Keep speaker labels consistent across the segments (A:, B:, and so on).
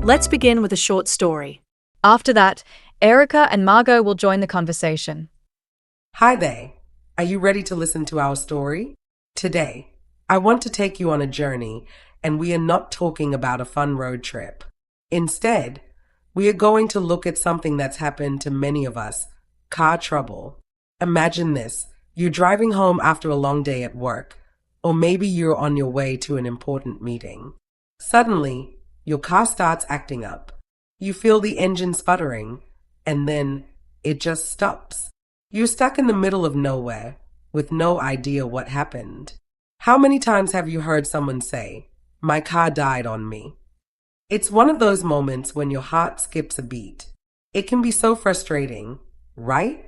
A: Let's begin with a short story.
B: After that, Erica and Margot will join the conversation.
C: Hi there. Are you ready to listen to our story? Today, I want to take you on a journey, and we are not talking about a fun road trip. Instead, we are going to look at something that's happened to many of us: car trouble. Imagine this. You're driving home after a long day at work, or maybe you're on your way to an important meeting. Suddenly, your car starts acting up. You feel the engine sputtering, and then it just stops. You're stuck in the middle of nowhere with no idea what happened. How many times have you heard someone say, "My car died on me"? It's one of those moments when your heart skips a beat. It can be so frustrating, right?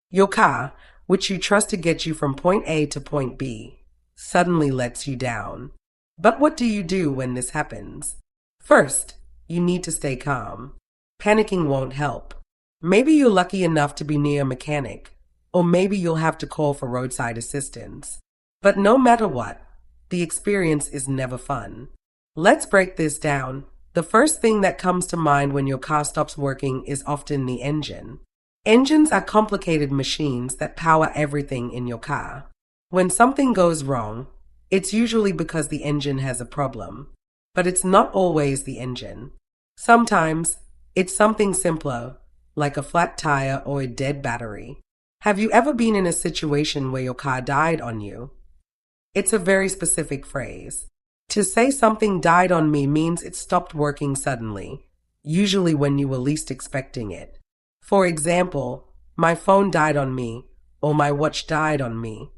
C: Your car, which you trust to get you from point A to point B, suddenly lets you down. But what do you do when this happens? First, you need to stay calm. Panicking won't help. Maybe you're lucky enough to be near a mechanic, or maybe you'll have to call for roadside assistance. But no matter what, the experience is never fun. Let's break this down. The first thing that comes to mind when your car stops working is often the engine. Engines are complicated machines that power everything in your car. When something goes wrong, it's usually because the engine has a problem. But it's not always the engine. Sometimes, it's something simpler, like a flat tire or a dead battery. Have you ever been in a situation where your car died on you? It's a very specific phrase. To say something died on me means it stopped working suddenly, usually when you were least expecting it. For example, my phone died on me, or my watch died on me.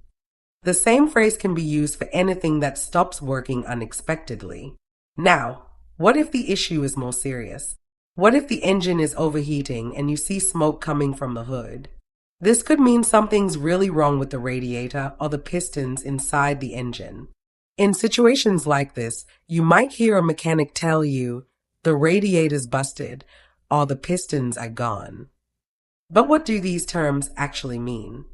C: The same phrase can be used for anything that stops working unexpectedly. Now, what if the issue is more serious? What if the engine is overheating and you see smoke coming from the hood? This could mean something's really wrong with the radiator or the pistons inside the engine. In situations like this, you might hear a mechanic tell you, "The radiator's busted," or "The pistons are gone." But what do these terms actually mean?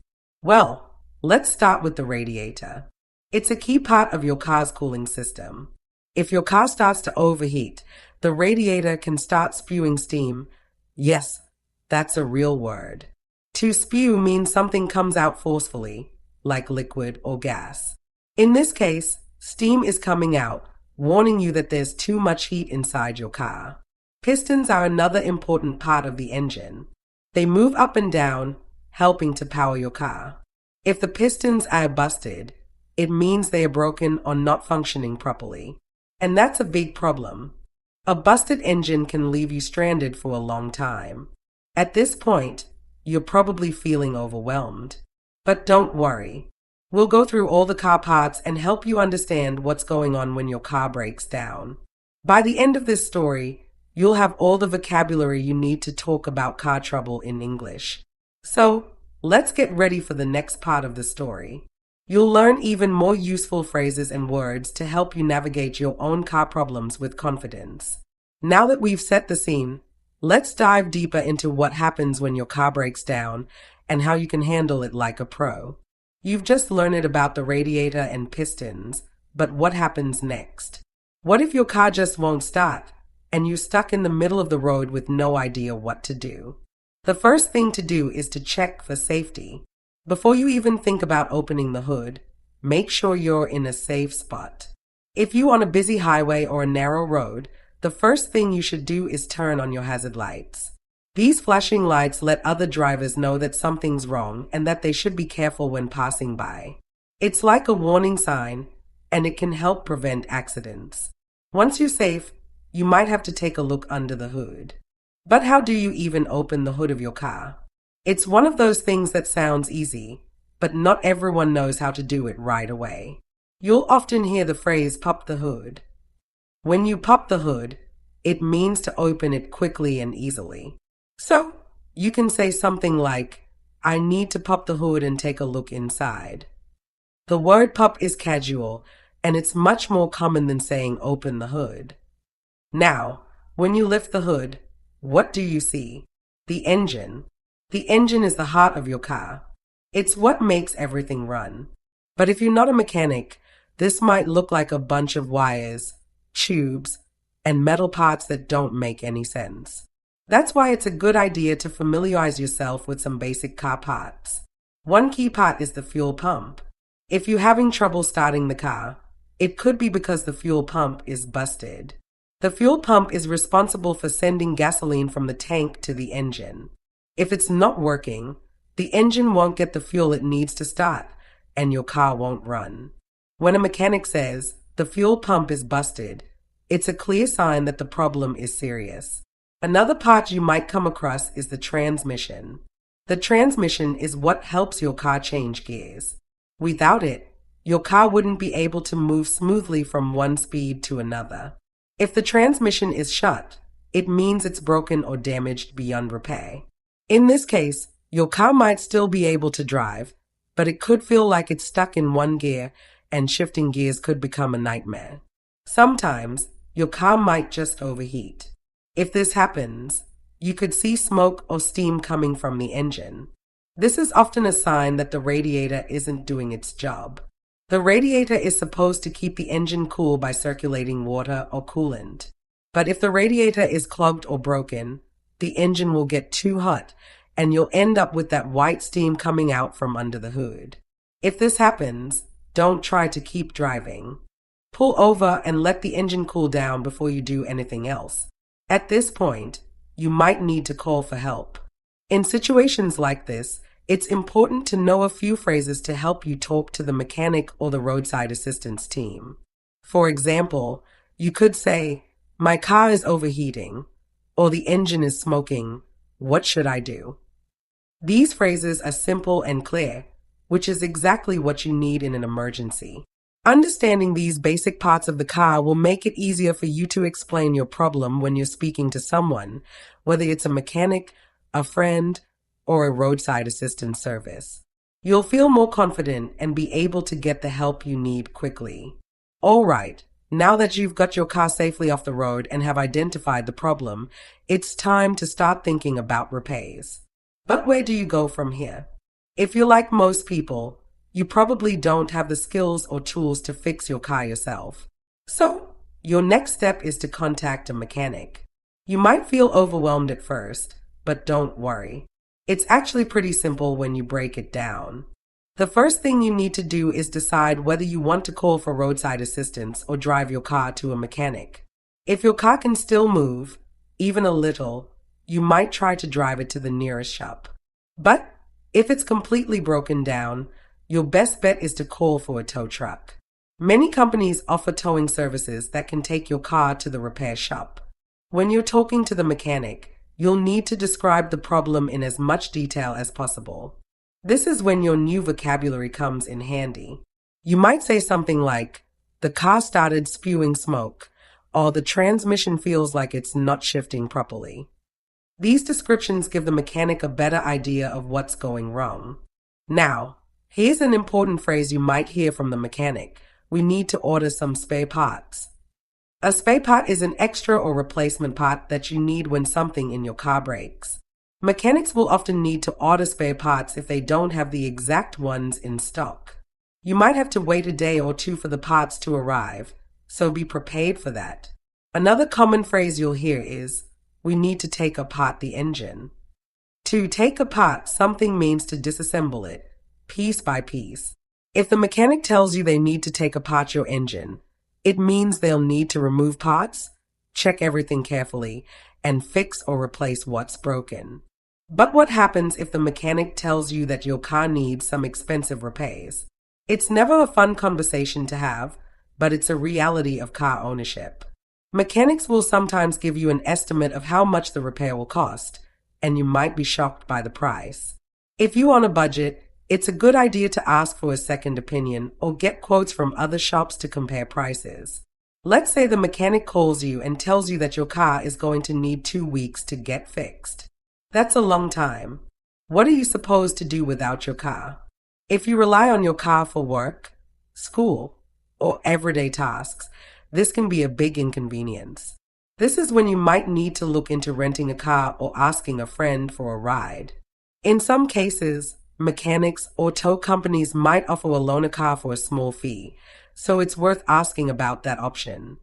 C: Well, let's start with the radiator. It's a key part of your car's cooling system. If your car starts to overheat, the radiator can start spewing steam. Yes, that's a real word. To spew means something comes out forcefully, like liquid or gas. In this case, steam is coming out, warning you that there's too much heat inside your car. Pistons are another important part of the engine. They move up and down, helping to power your car. If the pistons are busted, it means they are broken or not functioning properly. And that's a big problem. A busted engine can leave you stranded for a long time. At this point, you're probably feeling overwhelmed. But don't worry. We'll go through all the car parts and help you understand what's going on when your car breaks down. By the end of this story, you'll have all the vocabulary you need to talk about car trouble in English. So, let's get ready for the next part of the story. You'll learn even more useful phrases and words to help you navigate your own car problems with confidence. Now that we've set the scene, let's dive deeper into what happens when your car breaks down and how you can handle it like a pro. You've just learned about the radiator and pistons, but what happens next? What if your car just won't start and you're stuck in the middle of the road with no idea what to do? The first thing to do is to check for safety. Before you even think about opening the hood, make sure you're in a safe spot. If you're on a busy highway or a narrow road, the first thing you should do is turn on your hazard lights. These flashing lights let other drivers know that something's wrong and that they should be careful when passing by. It's like a warning sign, and it can help prevent accidents. Once you're safe, you might have to take a look under the hood. But how do you even open the hood of your car? It's one of those things that sounds easy, but not everyone knows how to do it right away. You'll often hear the phrase "pop the hood." When you pop the hood, it means to open it quickly and easily. So, you can say something like, "I need to pop the hood and take a look inside." The word pop is casual, and it's much more common than saying "open the hood." Now, when you lift the hood, what do you see? The engine. The engine is the heart of your car. It's what makes everything run. But if you're not a mechanic, this might look like a bunch of wires, tubes, and metal parts that don't make any sense. That's why it's a good idea to familiarize yourself with some basic car parts. One key part is the fuel pump. If you're having trouble starting the car, it could be because the fuel pump is busted. The fuel pump is responsible for sending gasoline from the tank to the engine. If it's not working, the engine won't get the fuel it needs to start, and your car won't run. When a mechanic says the fuel pump is busted, it's a clear sign that the problem is serious. Another part you might come across is the transmission. The transmission is what helps your car change gears. Without it, your car wouldn't be able to move smoothly from one speed to another. If the transmission is shut, it means it's broken or damaged beyond repair. In this case, your car might still be able to drive, but it could feel like it's stuck in one gear, and shifting gears could become a nightmare. Sometimes, your car might just overheat. If this happens, you could see smoke or steam coming from the engine. This is often a sign that the radiator isn't doing its job. The radiator is supposed to keep the engine cool by circulating water or coolant. But if the radiator is clogged or broken, the engine will get too hot, and you'll end up with that white steam coming out from under the hood. If this happens, don't try to keep driving. Pull over and let the engine cool down before you do anything else. At this point, you might need to call for help. In situations like this, it's important to know a few phrases to help you talk to the mechanic or the roadside assistance team. For example, you could say, "My car is overheating," or "The engine is smoking. What should I do?" These phrases are simple and clear, which is exactly what you need in an emergency. Understanding these basic parts of the car will make it easier for you to explain your problem when you're speaking to someone, whether it's a mechanic, a friend, or a roadside assistance service. You'll feel more confident and be able to get the help you need quickly. All right, now that you've got your car safely off the road and have identified the problem, it's time to start thinking about repairs. But where do you go from here? If you're like most people, you probably don't have the skills or tools to fix your car yourself. So, your next step is to contact a mechanic. You might feel overwhelmed at first, but don't worry. It's actually pretty simple when you break it down. The first thing you need to do is decide whether you want to call for roadside assistance or drive your car to a mechanic. If your car can still move, even a little, you might try to drive it to the nearest shop. But if it's completely broken down, your best bet is to call for a tow truck. Many companies offer towing services that can take your car to the repair shop. When you're talking to the mechanic, you'll need to describe the problem in as much detail as possible. This is when your new vocabulary comes in handy. You might say something like, "The car started spewing smoke," or "The transmission feels like it's not shifting properly." These descriptions give the mechanic a better idea of what's going wrong. Now, here's an important phrase you might hear from the mechanic. "We need to order some spare parts." A spare part is an extra or replacement part that you need when something in your car breaks. Mechanics will often need to order spare parts if they don't have the exact ones in stock. You might have to wait a day or two for the parts to arrive, so be prepared for that. Another common phrase you'll hear is, "We need to take apart the engine." To take apart something means to disassemble it, piece by piece. If the mechanic tells you they need to take apart your engine, it means they'll need to remove parts, check everything carefully, and fix or replace what's broken. But what happens if the mechanic tells you that your car needs some expensive repairs? It's never a fun conversation to have, but it's a reality of car ownership. Mechanics will sometimes give you an estimate of how much the repair will cost, and you might be shocked by the price. If you're on a budget, it's a good idea to ask for a second opinion or get quotes from other shops to compare prices. Let's say the mechanic calls you and tells you that your car is going to need 2 weeks to get fixed. That's a long time. What are you supposed to do without your car? If you rely on your car for work, school, or everyday tasks, this can be a big inconvenience. This is when you might need to look into renting a car or asking a friend for a ride. In some cases, mechanics or tow companies might offer to loan a car for a small fee, so it's worth asking about that option.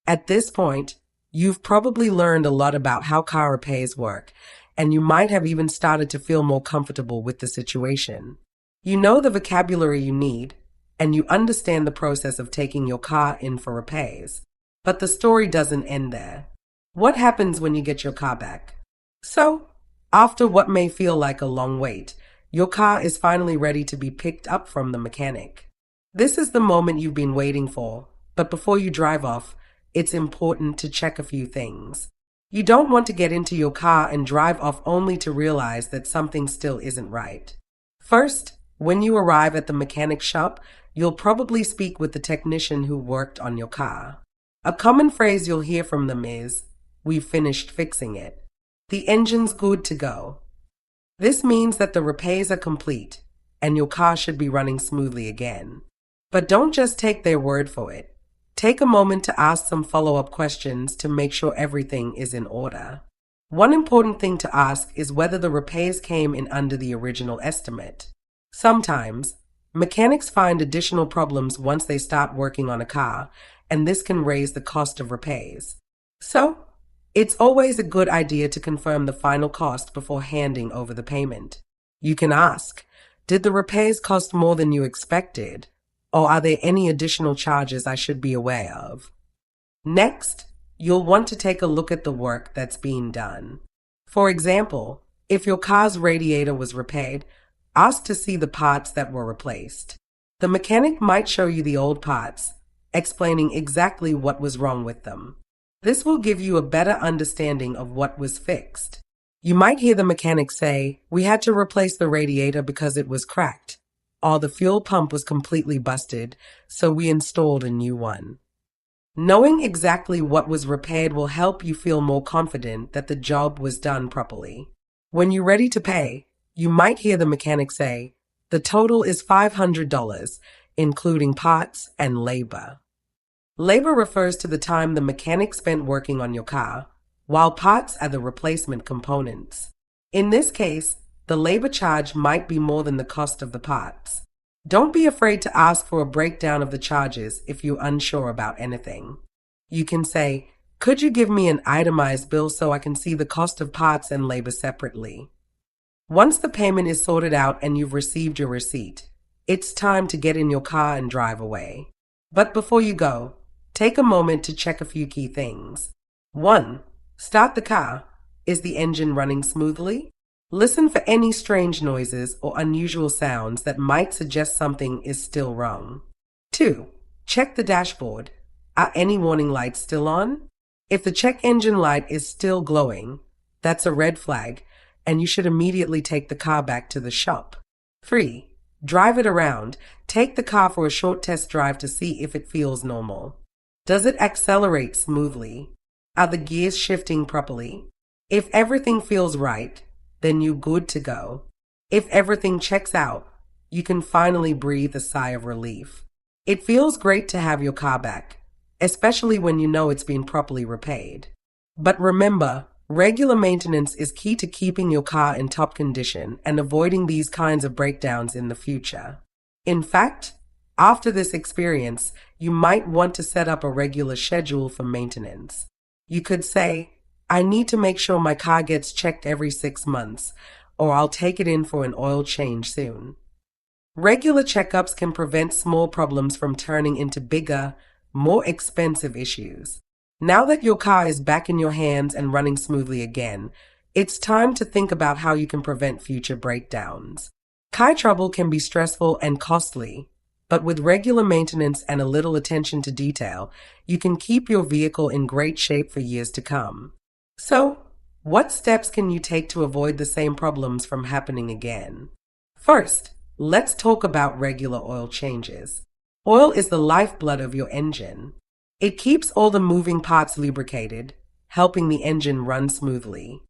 C: At this point, You've probably learned a lot about how car repairs work, and you might have even started to feel more comfortable with the situation. You know the vocabulary you need, and you understand the process of taking your car in for repairs. But the story doesn't end there. What happens when you get your car back? So, after what may feel like a long wait, your car is finally ready to be picked up from the mechanic. This is the moment you've been waiting for, but before you drive off, it's important to check a few things. You don't want to get into your car and drive off only to realize that something still isn't right. First, when you arrive at the mechanic shop, you'll probably speak with the technician who worked on your car. A common phrase you'll hear from them is, "We've finished fixing it. The engine's good to go." This means that the repairs are complete and your car should be running smoothly again. But don't just take their word for it. Take a moment to ask some follow-up questions to make sure everything is in order. One important thing to ask is whether the repairs came in under the original estimate. Sometimes, mechanics find additional problems once they start working on a car, and this can raise the cost of repairs. So, it's always a good idea to confirm the final cost before handing over the payment. You can ask, did the repairs cost more than you expected? Or are there any additional charges I should be aware of? Next, you'll want to take a look at the work that's being done. For example, if your car's radiator was repaired, ask to see the parts that were replaced. The mechanic might show you the old parts, explaining exactly what was wrong with them. This will give you a better understanding of what was fixed. You might hear the mechanic say, "We had to replace the radiator because it was cracked," or "the fuel pump was completely busted, so we installed a new one." Knowing exactly what was repaired will help you feel more confident that the job was done properly. When you're ready to pay, you might hear the mechanic say, "The total is $500, including parts and labor." Labor refers to the time the mechanic spent working on your car, while parts are the replacement components. In this case, the labor charge might be more than the cost of the parts. Don't be afraid to ask for a breakdown of the charges if you're unsure about anything. You can say, "Could you give me an itemized bill so I can see the cost of parts and labor separately?" Once the payment is sorted out and you've received your receipt, it's time to get in your car and drive away. But before you go, take a moment to check a few key things. 1. Start the car. Is the engine running smoothly? Listen for any strange noises or unusual sounds that might suggest something is still wrong. 2. Check the dashboard. Are any warning lights still on? If the check engine light is still glowing, that's a red flag, and you should immediately take the car back to the shop. 3. Drive it around. Take the car for a short test drive to see if it feels normal. Does it accelerate smoothly? Are the gears shifting properly? If everything feels right, then you're good to go. If everything checks out, you can finally breathe a sigh of relief. It feels great to have your car back, especially when you know it's been properly repaired. But remember, regular maintenance is key to keeping your car in top condition and avoiding these kinds of breakdowns in the future. In fact, after this experience, you might want to set up a regular schedule for maintenance. You could say, "I need to make sure my car gets checked every 6 months, or I'll take it in for an oil change soon." Regular checkups can prevent small problems from turning into bigger, more expensive issues. Now that your car is back in your hands and running smoothly again, it's time to think about how you can prevent future breakdowns. Car trouble can be stressful and costly, but with regular maintenance and a little attention to detail, you can keep your vehicle in great shape for years to come. So, what steps can you take to avoid the same problems from happening again? First, let's talk about regular oil changes. Oil is the lifeblood of your engine. It keeps all the moving parts lubricated, helping the engine run smoothly.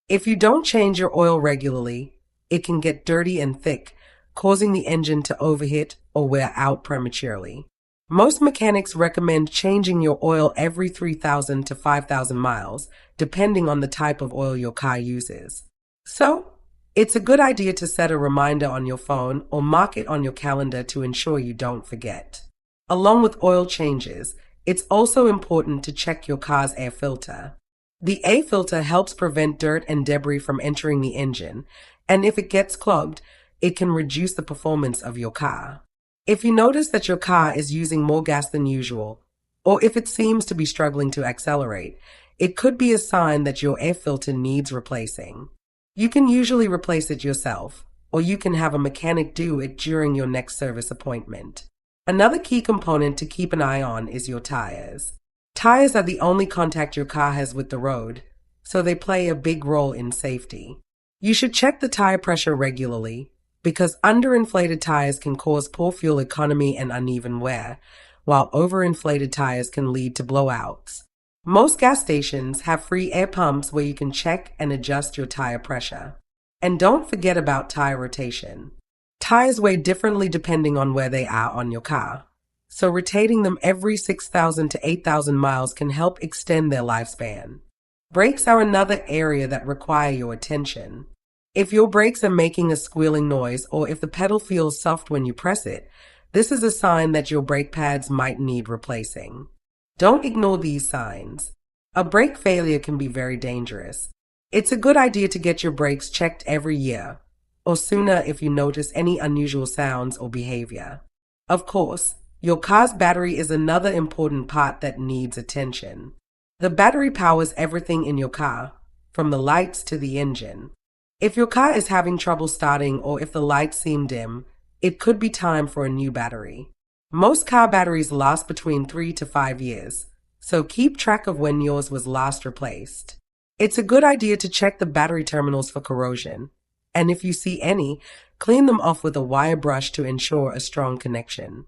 C: If you don't change your oil regularly, it can get dirty and thick, causing the engine to overheat or wear out prematurely. Most mechanics recommend changing your oil every 3,000 to 5,000 miles, depending on the type of oil your car uses. So, it's a good idea to set a reminder on your phone or mark it on your calendar to ensure you don't forget. Along with oil changes, It's also important to check your car's air filter. The air filter helps prevent dirt and debris from entering the engine, and if it gets clogged, it can reduce the performance of your car. If you notice that your car is using more gas than usual, or if it seems to be struggling to accelerate, it could be a sign that your air filter needs replacing. You can usually replace it yourself, or you can have a mechanic do it during your next service appointment. Another key component to keep an eye on is your tires. Tires are the only contact your car has with the road, so they play a big role in safety. You should check the tire pressure regularly, because underinflated tires can cause poor fuel economy and uneven wear, while overinflated tires can lead to blowouts. Most gas stations have free air pumps where you can check and adjust your tire pressure. And don't forget about tire rotation. Tires weigh differently depending on where they are on your car, so rotating them every 6,000 to 8,000 miles can help extend their lifespan. Brakes are another area that require your attention. If your brakes are making a squealing noise or if the pedal feels soft when you press it, this is a sign that your brake pads might need replacing. Don't ignore these signs. A brake failure can be very dangerous. It's a good idea to get your brakes checked every year, or sooner if you notice any unusual sounds or behavior. Of course, your car's battery is another important part that needs attention. The battery powers everything in your car, from the lights to the engine. If your car is having trouble starting or if the lights seem dim, it could be time for a new battery. Most car batteries last between 3 to 5 years, so keep track of when yours was last replaced. It's a good idea to check the battery terminals for corrosion, and if you see any, clean them off with a wire brush to ensure a strong connection.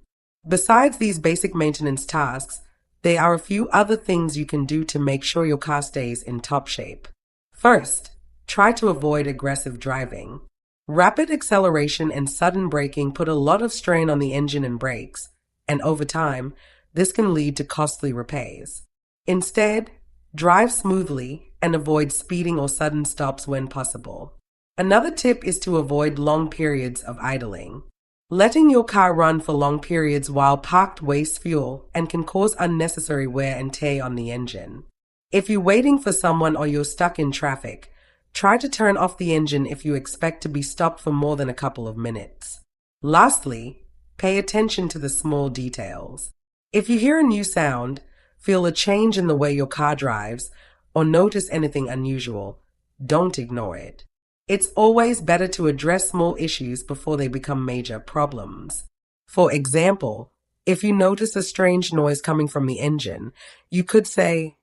C: Besides these basic maintenance tasks, there are a few other things you can do to make sure your car stays in top shape. First, try to avoid aggressive driving. Rapid acceleration and sudden braking put a lot of strain on the engine and brakes, and over time, this can lead to costly repairs. Instead, drive smoothly and avoid speeding or sudden stops when possible. Another tip is to avoid long periods of idling. Letting your car run for long periods while parked wastes fuel and can cause unnecessary wear and tear on the engine. If you're waiting for someone or you're stuck in traffic, try to turn off the engine if you expect to be stopped for more than a couple of minutes. Lastly, pay attention to the small details. If you hear a new sound, feel a change in the way your car drives, or notice anything unusual, don't ignore it. It's always better to address small issues before they become major problems. For example, if you notice a strange noise coming from the engine, you could say,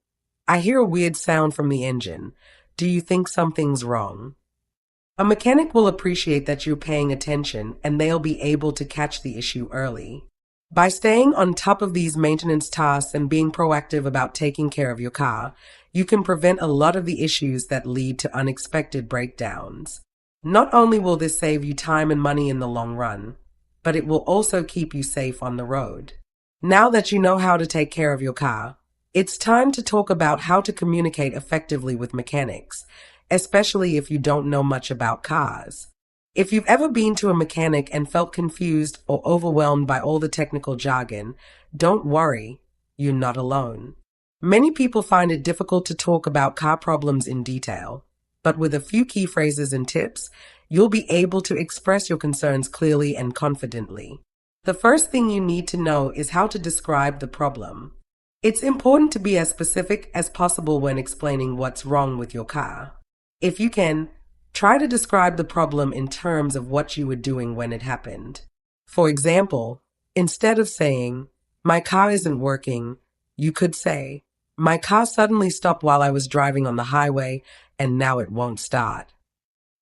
C: "I hear a weird sound from the engine. Do you think something's wrong?" A mechanic will appreciate that you're paying attention and they'll be able to catch the issue early. By staying on top of these maintenance tasks and being proactive about taking care of your car, you can prevent a lot of the issues that lead to unexpected breakdowns. Not only will this save you time and money in the long run, but it will also keep you safe on the road. Now that you know how to take care of your car, it's time to talk about how to communicate effectively with mechanics, especially if you don't know much about cars. If you've ever been to a mechanic and felt confused or overwhelmed by all the technical jargon, don't worry, you're not alone. Many people find it difficult to talk about car problems in detail, but with a few key phrases and tips, you'll be able to express your concerns clearly and confidently. The first thing you need to know is how to describe the problem. It's important to be as specific as possible when explaining what's wrong with your car. If you can, try to describe the problem in terms of what you were doing when it happened. For example, instead of saying, "My car isn't working," you could say, "My car suddenly stopped while I was driving on the highway and now it won't start."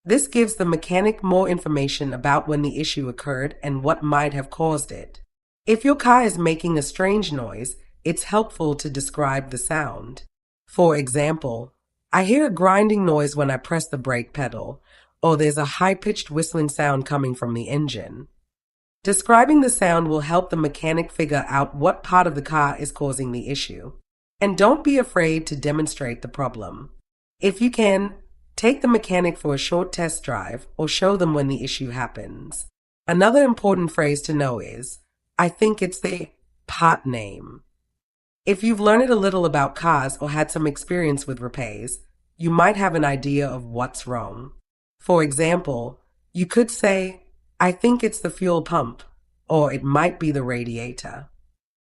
C: This gives the mechanic more information about when the issue occurred and what might have caused it. If your car is making a strange noise, it's helpful to describe the sound. For example, "I hear a grinding noise when I press the brake pedal," or "there's a high-pitched whistling sound coming from the engine." Describing the sound will help the mechanic figure out what part of the car is causing the issue. And don't be afraid to demonstrate the problem. If you can, take the mechanic for a short test drive or show them when the issue happens. Another important phrase to know is, "I think it's the part name." If you've learned a little about cars or had some experience with repairs, you might have an idea of what's wrong. For example, you could say, I think it's the fuel pump, or it might be the radiator.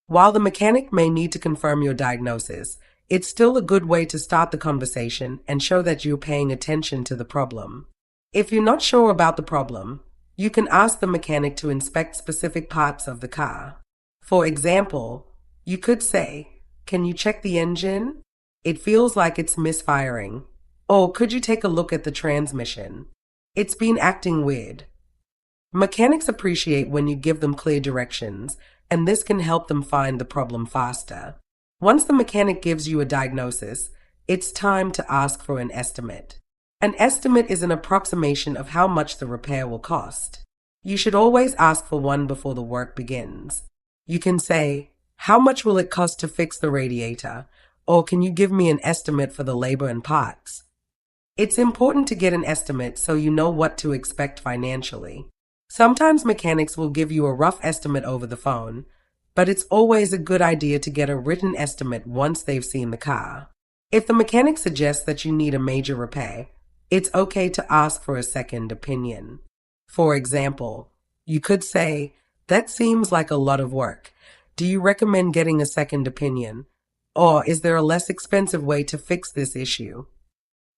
C: While the mechanic may need to confirm your diagnosis, it's still a good way to start the conversation and show that you're paying attention to the problem. If you're not sure about the problem, you can ask the mechanic to inspect specific parts of the car. For example, you could say, can you check the engine? It feels like it's misfiring. Or could you take a look at the transmission? It's been acting weird. Mechanics appreciate when you give them clear directions, and this can help them find the problem faster. Once the mechanic gives you a diagnosis, it's time to ask for an estimate. An estimate is an approximation of how much the repair will cost. You should always ask for one before the work begins. You can say, how much will it cost to fix the radiator? Or can you give me an estimate for the labor and parts? It's important to get an estimate so you know what to expect financially. Sometimes mechanics will give you a rough estimate over the phone, but it's always a good idea to get a written estimate once they've seen the car. If the mechanic suggests that you need a major repair, it's okay to ask for a second opinion. For example, you could say, that seems like a lot of work. Do you recommend getting a second opinion? Or is there a less expensive way to fix this issue?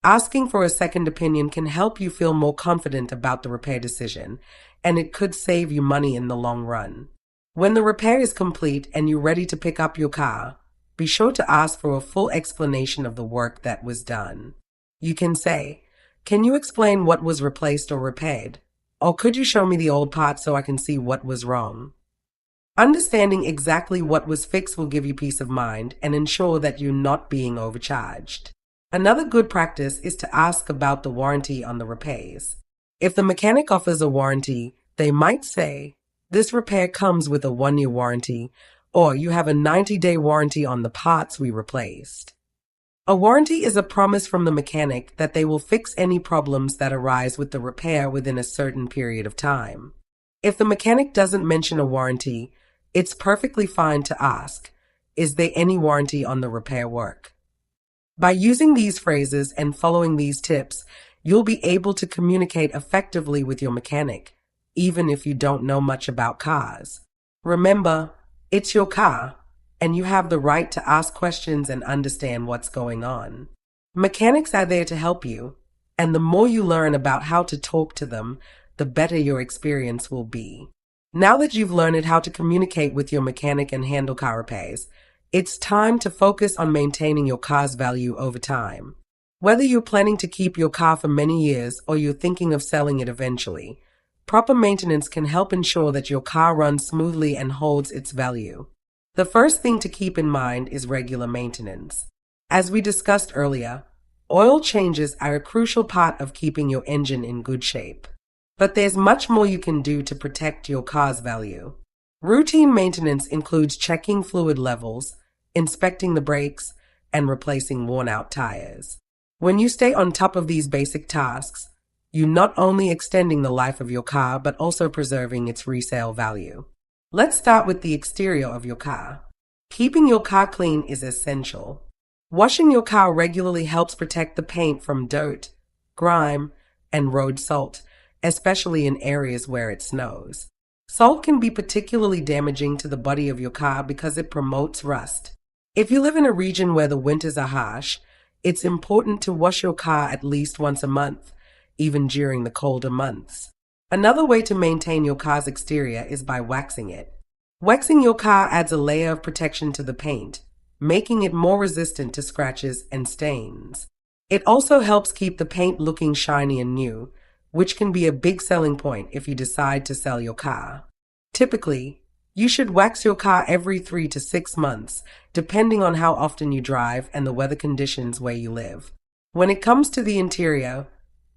C: Asking for a second opinion can help you feel more confident about the repair decision, and it could save you money in the long run. When the repair is complete and you're ready to pick up your car, be sure to ask for a full explanation of the work that was done. You can say, can you explain what was replaced or repaired? Or could you show me the old parts so I can see what was wrong? Understanding exactly what was fixed will give you peace of mind and ensure that you're not being overcharged. Another good practice is to ask about the warranty on the repairs. If the mechanic offers a warranty, they might say, this repair comes with a 1-year warranty, or you have a 90-day warranty on the parts we replaced. A warranty is a promise from the mechanic that they will fix any problems that arise with the repair within a certain period of time. If the mechanic doesn't mention a warranty, it's perfectly fine to ask, is there any warranty on the repair work? By using these phrases and following these tips, you'll be able to communicate effectively with your mechanic, even if you don't know much about cars. Remember, it's your car, and you have the right to ask questions and understand what's going on. Mechanics are there to help you, and the more you learn about how to talk to them, the better your experience will be. Now that you've learned how to communicate with your mechanic and handle car repairs, it's time to focus on maintaining your car's value over time. Whether you're planning to keep your car for many years or you're thinking of selling it eventually, proper maintenance can help ensure that your car runs smoothly and holds its value. The first thing to keep in mind is regular maintenance. As we discussed earlier, oil changes are a crucial part of keeping your engine in good shape. But there's much more you can do to protect your car's value. Routine maintenance includes checking fluid levels, inspecting the brakes, and replacing worn-out tires. When you stay on top of these basic tasks, you're not only extending the life of your car, but also preserving its resale value. Let's start with the exterior of your car. Keeping your car clean is essential. Washing your car regularly helps protect the paint from dirt, grime, and road salt, especially in areas where it snows. Salt can be particularly damaging to the body of your car because it promotes rust. If you live in a region where the winters are harsh, it's important to wash your car at least once a month, even during the colder months. Another way to maintain your car's exterior is by waxing it. Waxing your car adds a layer of protection to the paint, making it more resistant to scratches and stains. It also helps keep the paint looking shiny and new, which can be a big selling point if you decide to sell your car. Typically, you should wax your car every 3 to 6 months, depending on how often you drive and the weather conditions where you live. When it comes to the interior,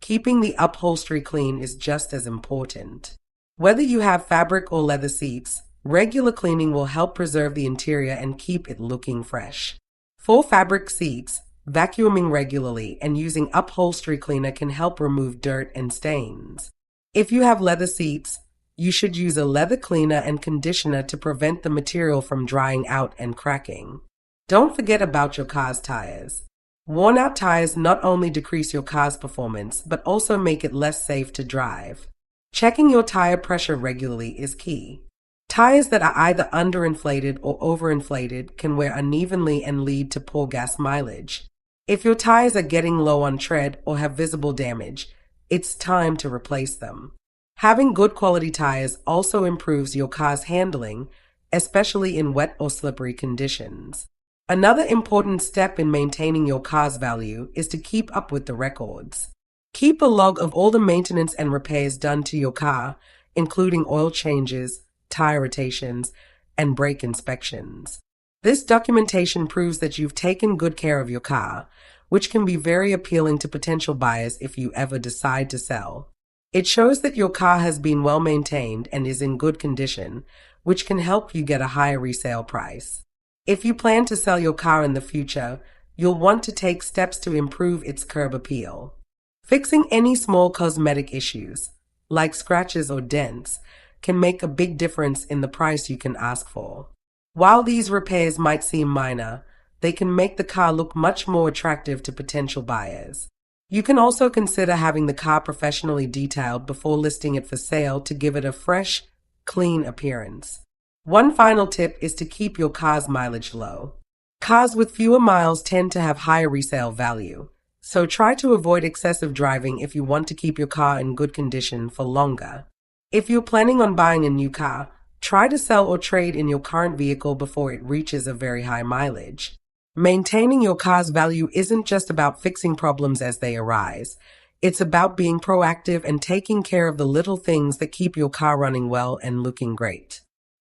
C: keeping the upholstery clean is just as important. Whether you have fabric or leather seats, regular cleaning will help preserve the interior and keep it looking fresh. For fabric seats, vacuuming regularly and using upholstery cleaner can help remove dirt and stains. If you have leather seats, you should use a leather cleaner and conditioner to prevent the material from drying out and cracking. Don't forget about your car's tires. Worn-out tires not only decrease your car's performance, but also make it less safe to drive. Checking your tire pressure regularly is key. Tires that are either underinflated or overinflated can wear unevenly and lead to poor gas mileage. If your tires are getting low on tread or have visible damage, it's time to replace them. Having good quality tires also improves your car's handling, especially in wet or slippery conditions. Another important step in maintaining your car's value is to keep up with the records. Keep a log of all the maintenance and repairs done to your car, including oil changes, tire rotations, and brake inspections. This documentation proves that you've taken good care of your car, which can be very appealing to potential buyers if you ever decide to sell. It shows that your car has been well maintained and is in good condition, which can help you get a higher resale price. If you plan to sell your car in the future, you'll want to take steps to improve its curb appeal. Fixing any small cosmetic issues, like scratches or dents, can make a big difference in the price you can ask for. While these repairs might seem minor, they can make the car look much more attractive to potential buyers. You can also consider having the car professionally detailed before listing it for sale to give it a fresh, clean appearance. One final tip is to keep your car's mileage low. Cars with fewer miles tend to have higher resale value, so try to avoid excessive driving if you want to keep your car in good condition for longer. If you're planning on buying a new car, try to sell or trade in your current vehicle before it reaches a very high mileage. Maintaining your car's value isn't just about fixing problems as they arise. It's about being proactive and taking care of the little things that keep your car running well and looking great.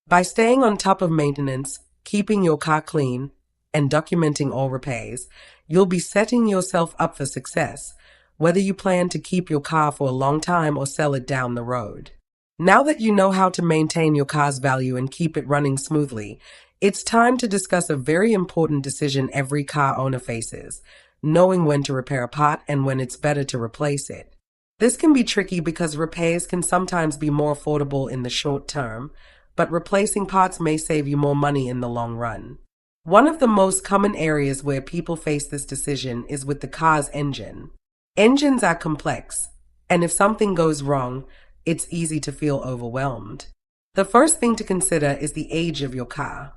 C: By staying on top of maintenance, keeping your car clean, and documenting all repairs, you'll be setting yourself up for success, whether you plan to keep your car for a long time or sell it down the road. Now that you know how to maintain your car's value and keep it running smoothly, it's time to discuss a very important decision every car owner faces, knowing when to repair a part and when it's better to replace it. This can be tricky because repairs can sometimes be more affordable in the short term, but replacing parts may save you more money in the long run. One of the most common areas where people face this decision is with the car's engine. Engines are complex, and if something goes wrong, it's easy to feel overwhelmed. The first thing to consider is the age of your car.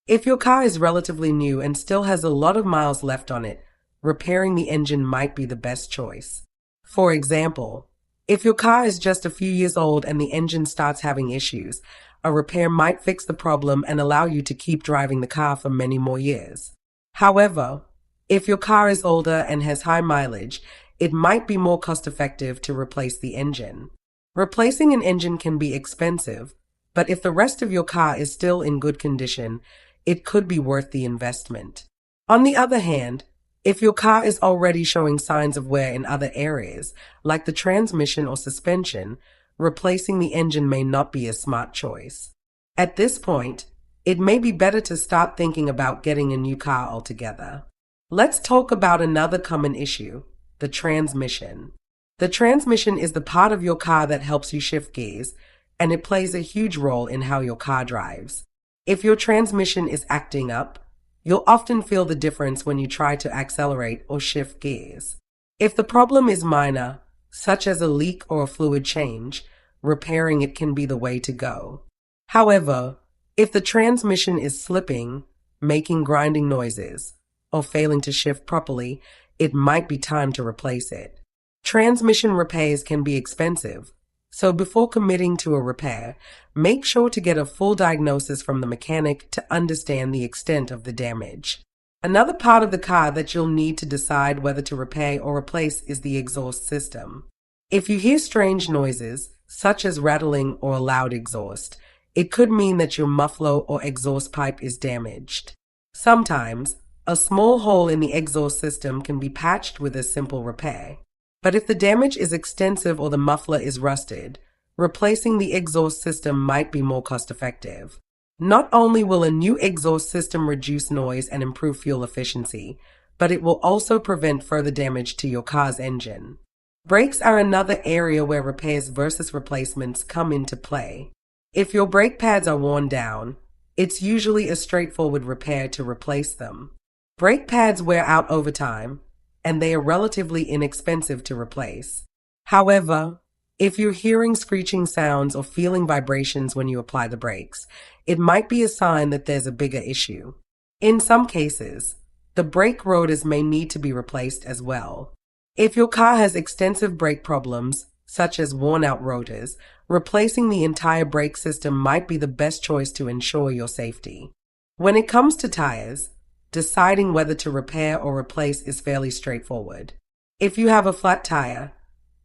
C: If your car is relatively new and still has a lot of miles left on it, repairing the engine might be the best choice. For example, if your car is just a few years old and the engine starts having issues, a repair might fix the problem and allow you to keep driving the car for many more years. However, if your car is older and has high mileage, it might be more cost-effective to replace the engine. Replacing an engine can be expensive, but if the rest of your car is still in good condition, it could be worth the investment. On the other hand, if your car is already showing signs of wear in other areas, like the transmission or suspension, replacing the engine may not be a smart choice. At this point, it may be better to start thinking about getting a new car altogether. Let's talk about another common issue, the transmission. The transmission is the part of your car that helps you shift gears, and it plays a huge role in how your car drives. If your transmission is acting up, you'll often feel the difference when you try to accelerate or shift gears. If the problem is minor, such as a leak or a fluid change, repairing it can be the way to go. However, if the transmission is slipping, making grinding noises, or failing to shift properly, it might be time to replace it. Transmission repairs can be expensive, so before committing to a repair, make sure to get a full diagnosis from the mechanic to understand the extent of the damage. Another part of the car that you'll need to decide whether to repair or replace is the exhaust system. If you hear strange noises, such as rattling or a loud exhaust, it could mean that your muffler or exhaust pipe is damaged. Sometimes, a small hole in the exhaust system can be patched with a simple repair. But if the damage is extensive or the muffler is rusted, replacing the exhaust system might be more cost-effective. Not only will a new exhaust system reduce noise and improve fuel efficiency, but it will also prevent further damage to your car's engine. Brakes are another area where repairs versus replacements come into play. If your brake pads are worn down, it's usually a straightforward repair to replace them. Brake pads wear out over time, and they are relatively inexpensive to replace. However, if you're hearing screeching sounds or feeling vibrations when you apply the brakes, it might be a sign that there's a bigger issue. In some cases, the brake rotors may need to be replaced as well. If your car has extensive brake problems, such as worn-out rotors, replacing the entire brake system might be the best choice to ensure your safety. When it comes to tires, deciding whether to repair or replace is fairly straightforward. If you have a flat tire,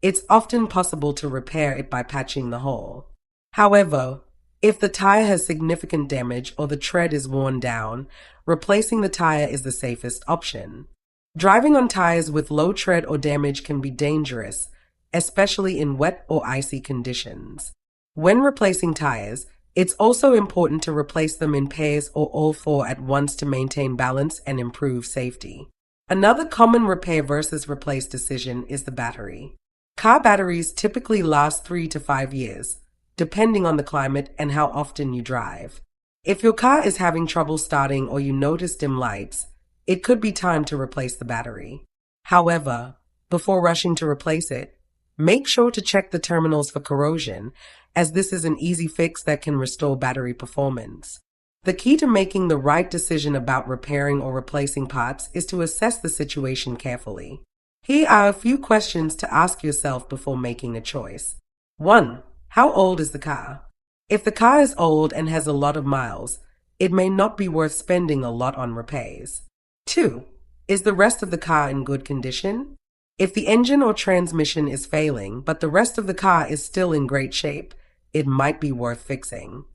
C: it's often possible to repair it by patching the hole. However, if the tire has significant damage or the tread is worn down, replacing the tire is the safest option. Driving on tires with low tread or damage can be dangerous, especially in wet or icy conditions. When replacing tires, it's also important to replace them in pairs or all four at once to maintain balance and improve safety. Another common repair versus replace decision is the battery. Car batteries typically last 3 to 5 years, depending on the climate and how often you drive. If your car is having trouble starting or you notice dim lights, it could be time to replace the battery. However, before rushing to replace it, make sure to check the terminals for corrosion, as this is an easy fix that can restore battery performance. The key to making the right decision about repairing or replacing parts is to assess the situation carefully. Here are a few questions to ask yourself before making a choice. 1. How old is the car? If the car is old and has a lot of miles, it may not be worth spending a lot on repairs. 2. Is the rest of the car in good condition? If the engine or transmission is failing, but the rest of the car is still in great shape, it might be worth fixing.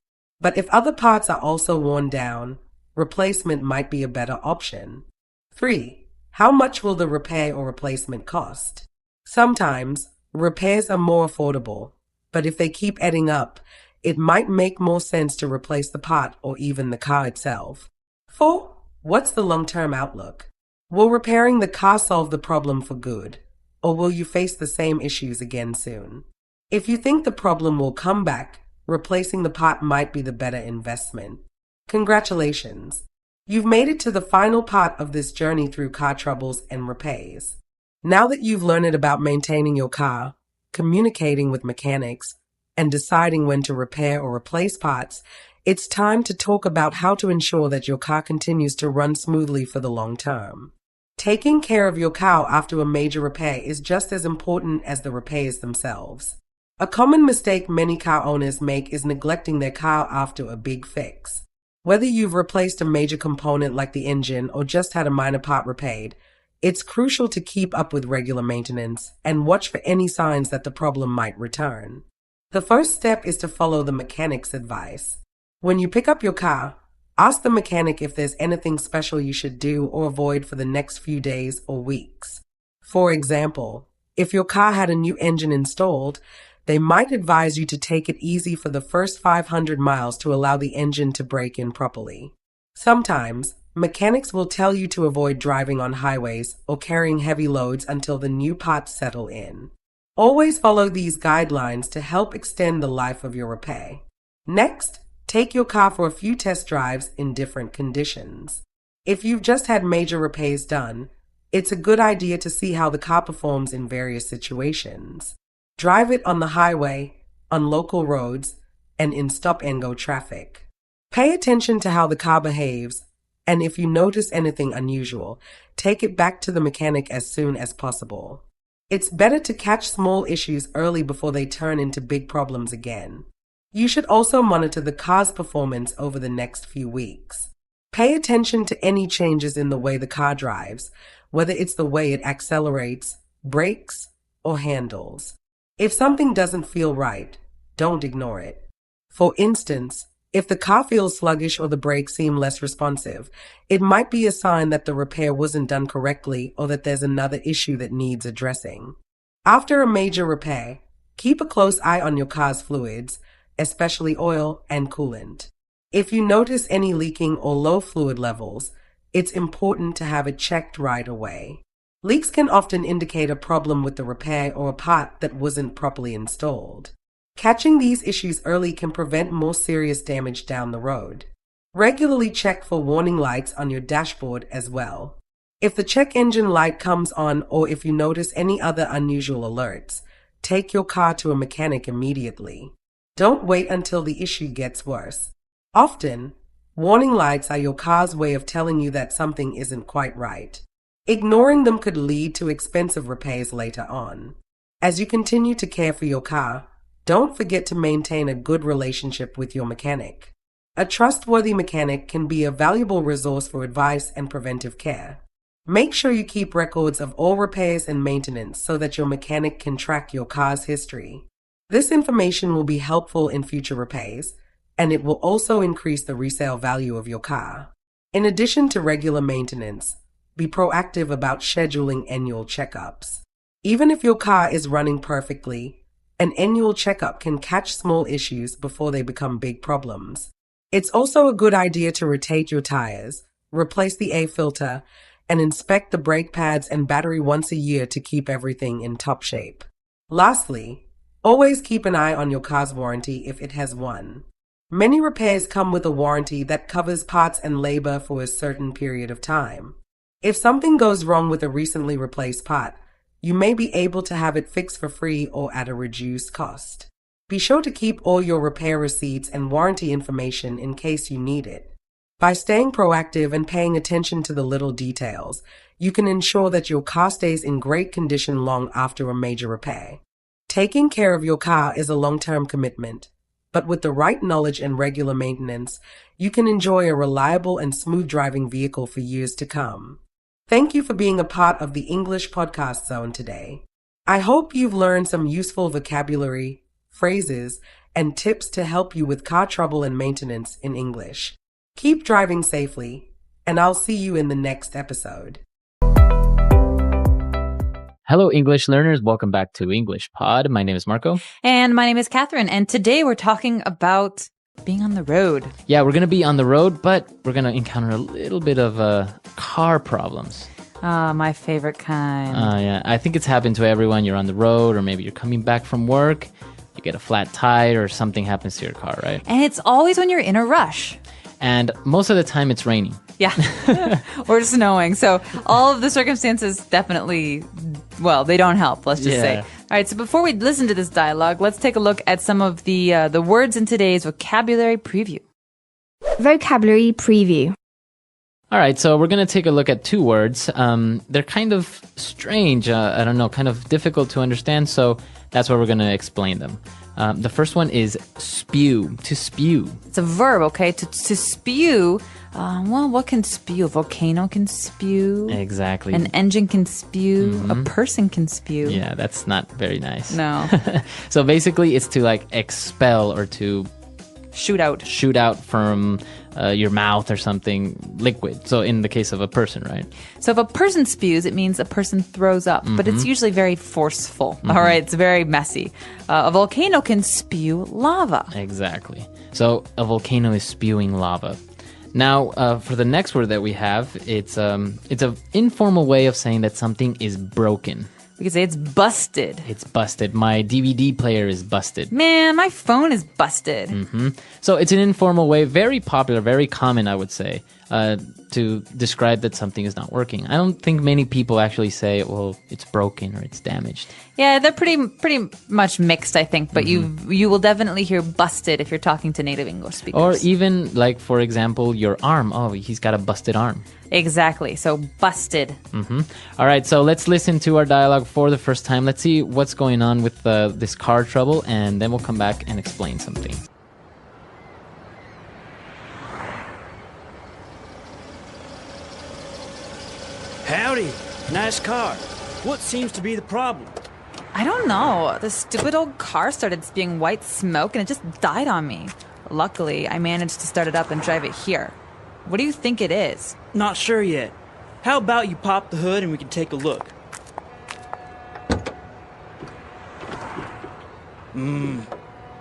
C: But if other parts are also worn down, replacement might be a better option. 3. How much will the repair or replacement cost? Sometimes, repairs are more affordable, but if they keep adding up, it might make more sense to replace the part or even the car itself. 4. What's the long-term outlook? Will repairing the car solve the problem for good, or will you face the same issues again soon? If you think the problem will come back, replacing the part might be the better investment. Congratulations! You've made it to the final part of this journey through car troubles and repairs. Now that you've learned about maintaining your car, communicating with mechanics, and deciding when to repair or replace parts, it's time to talk about how to ensure that your car continues to run smoothly for the long term. Taking care of your car after a major repair is just as important as the repairs themselves. A common mistake many car owners make is neglecting their car after a big fix. Whether you've replaced a major component like the engine or just had a minor part repaired, it's crucial to keep up with regular maintenance and watch for any signs that the problem might return. The first step is to follow the mechanic's advice. When you pick up your car, ask the mechanic if there's anything special you should do or avoid for the next few days or weeks. For example, if your car had a new engine installed, they might advise you to take it easy for the first 500 miles to allow the engine to break in properly. Sometimes, mechanics will tell you to avoid driving on highways or carrying heavy loads until the new parts settle in. Always follow these guidelines to help extend the life of your repair. Next, take your car for a few test drives in different conditions. If you've just had major repairs done, it's a good idea to see how the car performs in various situations. Drive it on the highway, on local roads, and in stop-and-go traffic. Pay attention to how the car behaves, and if you notice anything unusual, take it back to the mechanic as soon as possible. It's better to catch small issues early before they turn into big problems again. You should also monitor the car's performance over the next few weeks. Pay attention to any changes in the way the car drives, whether it's the way it accelerates, brakes, or handles. If something doesn't feel right, don't ignore it. For instance, if the car feels sluggish or the brakes seem less responsive, it might be a sign that the repair wasn't done correctly or that there's another issue that needs addressing. After a major repair, keep a close eye on your car's fluids, especially oil and coolant. If you notice any leaking or low fluid levels, it's important to have it checked right away. Leaks can often indicate a problem with the repair or a part that wasn't properly installed. Catching these issues early can prevent more serious damage down the road. Regularly check for warning lights on your dashboard as well. If the check engine light comes on or if you notice any other unusual alerts, take your car to a mechanic immediately. Don't wait until the issue gets worse. Often, warning lights are your car's way of telling you that something isn't quite right. Ignoring them could lead to expensive repairs later on. As you continue to care for your car, don't forget to maintain a good relationship with your mechanic. A trustworthy mechanic can be a valuable resource for advice and preventive care. Make sure you keep records of all repairs and maintenance so that your mechanic can track your car's history. This information will be helpful in future repairs, and it will also increase the resale value of your car. In addition to regular maintenance, be proactive about scheduling annual checkups. Even if your car is running perfectly, an annual checkup can catch small issues before they become big problems. It's also a good idea to rotate your tires, replace the air filter, and inspect the brake pads and battery once a year to keep everything in top shape. Lastly, always keep an eye on your car's warranty if it has one. Many repairs come with a warranty that covers parts and labor for a certain period of time. If something goes wrong with a recently replaced part, you may be able to have it fixed for free or at a reduced cost. Be sure to keep all your repair receipts and warranty information in case you need it. By staying proactive and paying attention to the little details, you can ensure that your car stays in great condition long after a major repair. Taking care of your car is a long-term commitment, but with the right knowledge and regular maintenance, you can enjoy a reliable and smooth driving vehicle for years to come. Thank you for being a part of the English Podcast Zone today. I hope you've learned some useful vocabulary, phrases, and tips to help you with car trouble and maintenance in English. Keep driving safely, and I'll see you in the next episode.
D: Hello, English learners. Welcome back to English Pod. My name is Marco.
B: And my name is Catherine, and today we're talking about being on the road.
D: Yeah, we're going to be on the road, but we're going to encounter a little bit of car problems.
B: My favorite kind.
D: Yeah, I think it's happened to everyone. You're on the road, or maybe you're coming back from work, you get a flat tire, or something happens to your car, right?
B: And it's always when you're in a rush.
D: And most of the time it's raining.
B: Yeah, or snowing. So all of the circumstances definitely, well, they don't help, let's just say. All right, so before we listen to this dialogue, let's take a look at some of the words in today's vocabulary preview.
E: Vocabulary preview.
D: All right, so we're going to take a look at two words. They're kind of strange, I don't know, kind of difficult to understand, so that's why we're going to explain them. The first one is spew, to spew.
B: It's a verb, okay? To spew, well, what can spew? A volcano can spew.
D: Exactly.
B: An engine can spew. A person can spew.
D: Yeah, that's not very nice.
B: No.
D: So basically, it's to like expel or to
B: shoot out
D: from your mouth or something liquid. So in the case of a person, right?
B: So if a person spews, it means a person throws up, but it's usually very forceful. All right, it's very messy. A volcano can spew lava.
D: Exactly. So a volcano is spewing lava. Now, for the next word that we have, it's an informal way of saying that something is broken.
B: We could say it's busted.
D: It's busted. My DVD player is busted.
B: Man, my phone is busted.
D: So it's an informal way, very popular, very common, I would say, to describe that something is not working. I don't think many people actually say, well, it's broken or it's damaged.
B: Yeah, they're pretty much mixed, I think. But you will definitely hear busted if you're talking to native English speakers.
D: Or even, like, for example, your arm. Oh, he's got a busted arm.
B: Exactly. So busted.
D: All right, so let's listen to our dialogue for the first time. Let's see what's going on with this car trouble, and then we'll come back and explain something.
F: Howdy. Nice car. What seems to be the problem?
B: I don't know. The stupid old car started spewing white smoke and it just died on me. Luckily, I managed to start it up and drive it here. What do you think it is?
F: Not sure yet. How about you pop the hood and we can take a look?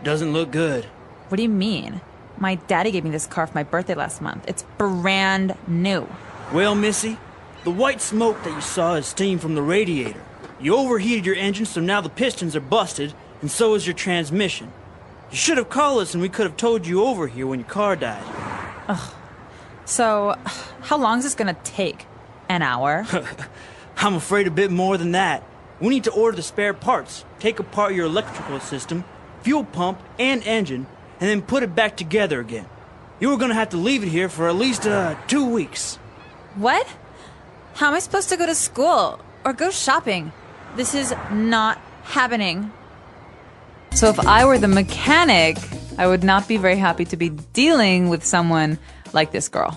F: Doesn't look good.
B: What do you mean? My daddy gave me this car for my birthday last month. It's brand new.
F: Well, Missy, the white smoke that you saw is steam from the radiator. You overheated your engine, so now the pistons are busted, and so is your transmission. You should have called us and we could have towed you over here when your car died.
B: Ugh, So, how long is this going to take? An hour?
F: I'm afraid a bit more than that. We need to order the spare parts, take apart your electrical system, fuel pump, and engine, and then put it back together again. You were going to have to leave it here for at least 2 weeks.
B: What? How am I supposed to go to school or go shopping? This is not happening. So if I were the mechanic, I would not be very happy to be dealing with someone like this girl.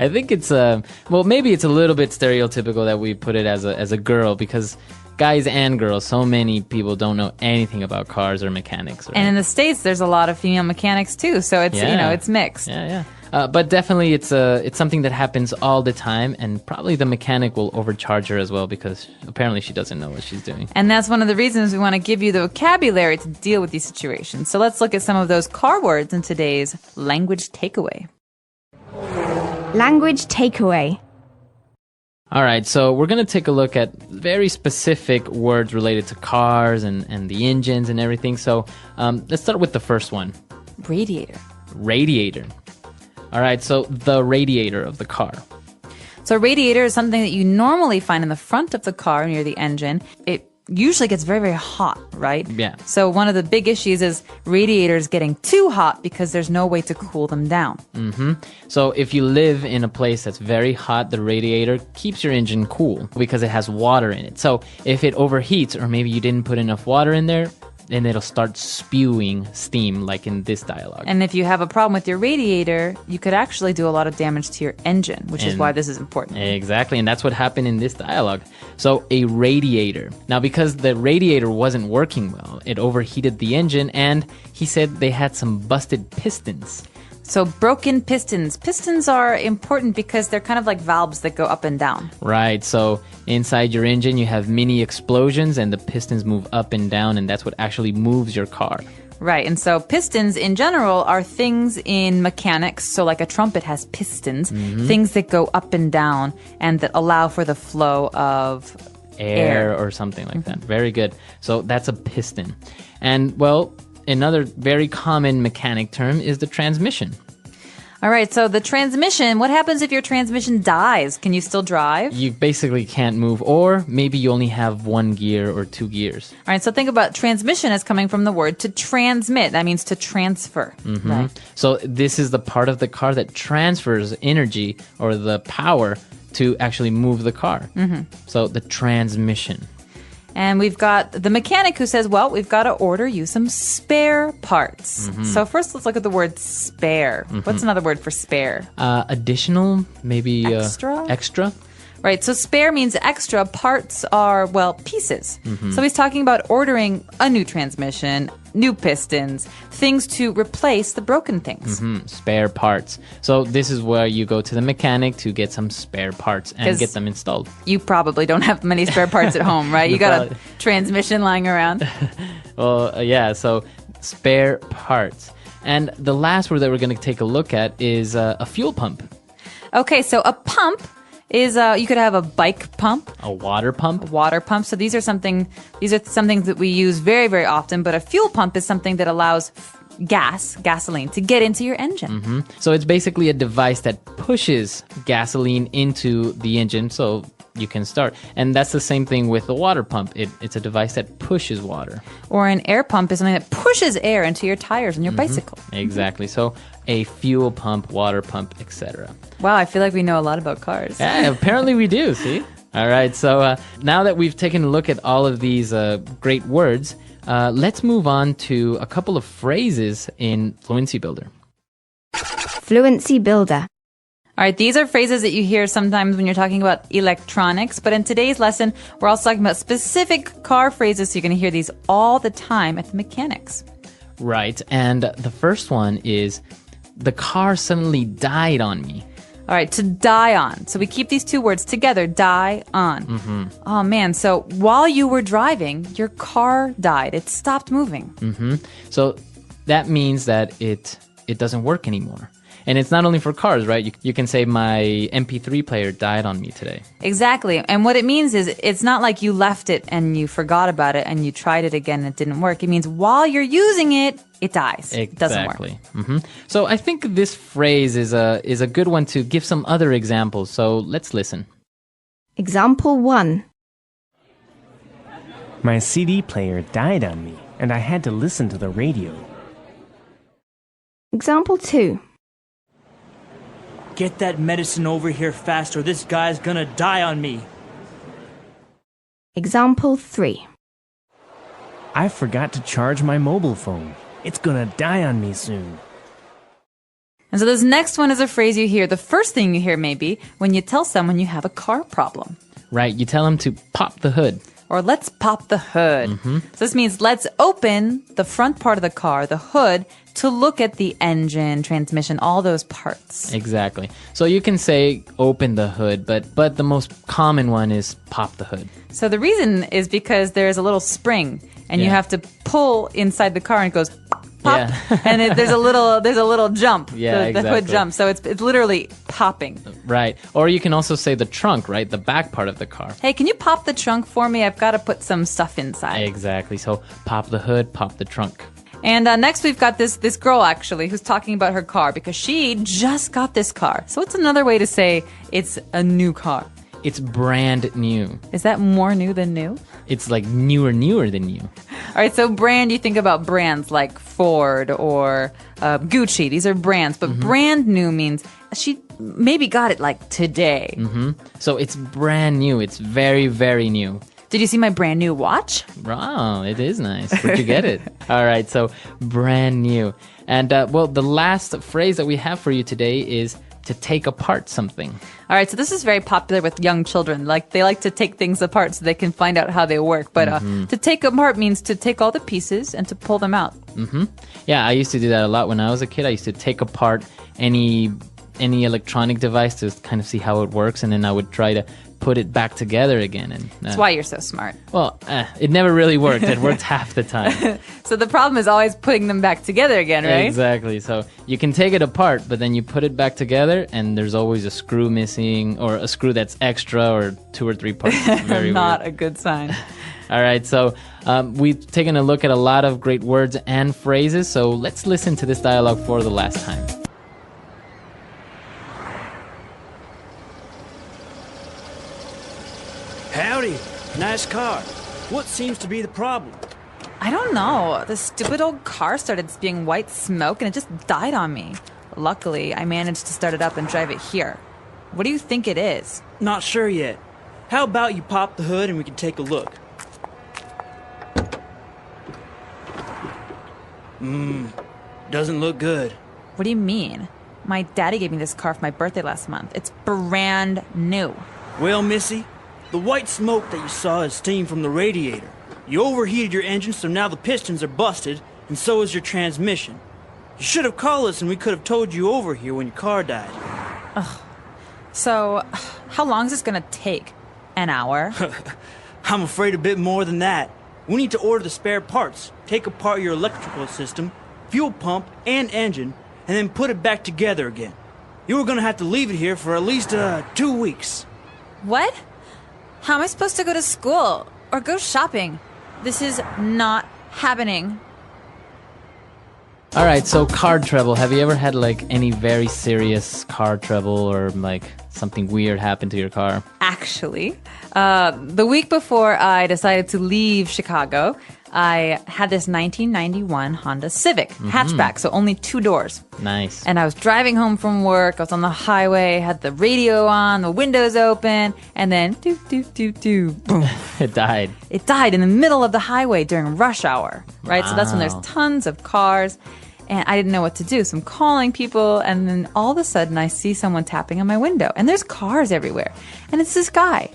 D: I think it's well, maybe it's a little bit stereotypical that we put it as a girl, because guys and girls, so many people don't know anything about cars or mechanics. Right?
B: And in the States, there's a lot of female mechanics too, so it's it's mixed.
D: Yeah. But definitely it's something that happens all the time, and probably the mechanic will overcharge her as well, because apparently she doesn't know what she's doing.
B: And that's one of the reasons we want to give you the vocabulary to deal with these situations. So let's look at some of those car words in today's language takeaway.
E: Language takeaway.
D: All right, so we're going to take a look at very specific words related to cars and the engines and everything. So let's start with the first one.
B: Radiator.
D: Radiator. All right, so the radiator of the car.
B: So a radiator is something that you normally find in the front of the car near the engine. It usually gets very, very hot, right?
D: Yeah.
B: So one of the big issues is radiators getting too hot because there's no way to cool them down.
D: Mm-hmm. So if you live in a place that's very hot, the radiator keeps your engine cool because it has water in it. So if it overheats, or maybe you didn't put enough water in there, then it'll start spewing steam, like in this dialogue.
B: And if you have a problem with your radiator, you could actually do a lot of damage to your engine, which is why this is important.
D: Exactly, and that's what happened in this dialogue. So a radiator. Now, because the radiator wasn't working well, it overheated the engine, and he said they had some busted pistons.
B: So broken pistons. Pistons are important because they're kind of like valves that go up and down.
D: Right. So inside your engine, you have mini explosions, and the pistons move up and down, and that's what actually moves your car.
B: Right. And so pistons in general are things in mechanics. So like a trumpet has pistons, things that go up and down and that allow for the flow of
D: Air or something like that. Very good. So that's a piston. And well, another very common mechanic term is the transmission.
B: All right, so the transmission, what happens if your transmission dies? Can you still drive?
D: You basically can't move, or maybe you only have 1 gear or 2 gears.
B: All right, so think about transmission as coming from the word to transmit. That means to transfer, right?
D: So this is the part of the car that transfers energy or the power to actually move the car. So the transmission.
B: And we've got the mechanic who says, well, we've got to order you some spare parts. So first, let's look at the word spare. What's another word for spare?
D: Additional, maybe
B: Extra?
D: Extra.
B: Right, so spare means extra. Parts are, well, pieces. So he's talking about ordering a new transmission, new pistons, things to replace the broken things.
D: Spare parts. So this is where you go to the mechanic to get some spare parts and get them installed.
B: You probably don't have many spare parts at home, right? You got a transmission lying around.
D: Well, yeah, so spare parts. And the last word that we're going to take a look at is a fuel pump.
B: Okay, so a pump is you could have a bike pump,
D: A water pump.
B: water pump. So these are some things that we use very, very often. But a fuel pump is something that allows gasoline, to get into your engine.
D: So it's basically a device that pushes gasoline into the engine so you can start. And that's the same thing with the water pump. It's a device that pushes water.
B: Or an air pump is something that pushes air into your tires on your bicycle.
D: Exactly. So a fuel pump, water pump, etc.
B: Wow, I feel like we know a lot about cars.
D: Yeah, apparently we do, see? All right, so now that we've taken a look at all of these great words, let's move on to a couple of phrases in Fluency Builder.
E: Fluency builder.
B: All right, these are phrases that you hear sometimes when you're talking about electronics, but in today's lesson, we're also talking about specific car phrases, so you're going to hear these all the time at the mechanics.
D: Right, and the first one is, the car suddenly died on me.
B: All right, to die on. So we keep these two words together, die on. Oh, man, so while you were driving, your car died. It stopped moving.
D: So that means that it doesn't work anymore. And it's not only for cars, right? You can say my MP3 player died on me today.
B: Exactly. And what it means is it's not like you left it and you forgot about it and you tried it again and it didn't work. It means while you're using it, it dies.
D: Exactly.
B: It doesn't work.
D: So I think this phrase is a good one to give some other examples. So let's listen.
E: Example 1.
G: My CD player died on me, and I had to listen to the radio.
E: Example 2.
F: Get that medicine over here fast or this guy's gonna die on me.
E: Example 3.
G: I forgot to charge my mobile phone. It's gonna die on me soon.
B: And so this next one is a phrase you hear. The first thing you hear maybe when you tell someone you have a car problem.
D: Right, you tell them to pop the hood.
B: Or let's pop the hood. So this means let's open the front part of the car, the hood, to look at the engine, transmission, all those parts.
D: Exactly. So you can say open the hood, but the most common one is pop the hood.
B: So the reason is because there's a little spring and you
D: Yeah.
B: have to pull inside the car and it goes pop,
D: Yeah.
B: and there's a little jump.
D: Yeah,
B: the hood
D: exactly.
B: jumps. So it's literally popping.
D: Right. Or you can also say the trunk, right? The back part of the car.
B: Hey, can you pop the trunk for me? I've got to put some stuff inside.
D: Exactly. So pop the hood, pop the trunk.
B: And next we've got this girl actually who's talking about her car because she just got this car. So it's another way to say it's a new car.
D: It's brand new.
B: Is that more new than new?
D: It's like newer than new.
B: All right, so brand, you think about brands like Ford or Gucci. These are brands, but brand new means she maybe got it like today.
D: So it's brand new. It's very, very new.
B: Did you see my brand new watch?
D: Wow, it is nice. Where'd you get it? All right, so brand new. And well, the last phrase that we have for you today is to take apart something.
B: All right, so this is very popular with young children. Like they like to take things apart so they can find out how they work. But to take apart means to take all the pieces and to pull them out.
D: Yeah, I used to do that a lot when I was a kid. I used to take apart any electronic device to kind of see how it works, and then I would try to put it back together again. And
B: That's why you're so smart.
D: well, it never really worked. It worked half the time.
B: So the problem is always putting them back together again, right?
D: Exactly. So you can take it apart, but then you put it back together, and there's always a screw missing, or a screw that's extra, or 2 or 3 parts. It's very
B: Not
D: weird.
B: a good sign.
D: All right, so we've taken a look at a lot of great words and phrases, so let's listen to this dialogue for the last time.
F: Howdy, nice car. What seems to be the problem?
B: I don't know. The stupid old car started spewing white smoke and it just died on me. Luckily, I managed to start it up and drive it here. What do you think it is?
F: Not sure yet. How about you pop the hood and we can take a look? Doesn't look good.
B: What do you mean? My daddy gave me this car for my birthday last month. It's brand new.
F: Well, Missy, the white smoke that you saw is steam from the radiator. You overheated your engine, so now the pistons are busted, and so is your transmission. You should have called us and we could have towed you over here when your car died.
B: So, how long is this gonna take? An hour?
F: I'm afraid a bit more than that. We need to order the spare parts, take apart your electrical system, fuel pump, and engine, and then put it back together again. You were gonna have to leave it here for at least 2 weeks.
B: What? How am I supposed to go to school or go shopping? This is not happening.
D: All right, so car trouble. Have you ever had like any very serious car trouble, or like something weird happen to your car?
B: Actually, the week before I decided to leave Chicago, I had this 1991 Honda Civic hatchback, so only 2 doors.
D: Nice.
B: And I was driving home from work. I was on the highway, had the radio on, the windows open, and then doo doo doo doo, boom.
D: It died.
B: It died in the middle of the highway during rush hour, right? So that's when there's
D: Wow.
B: tons of cars, and I didn't know what to do. So I'm calling people, and then all of a sudden I see someone tapping on my window, and there's cars everywhere, and it's this guy,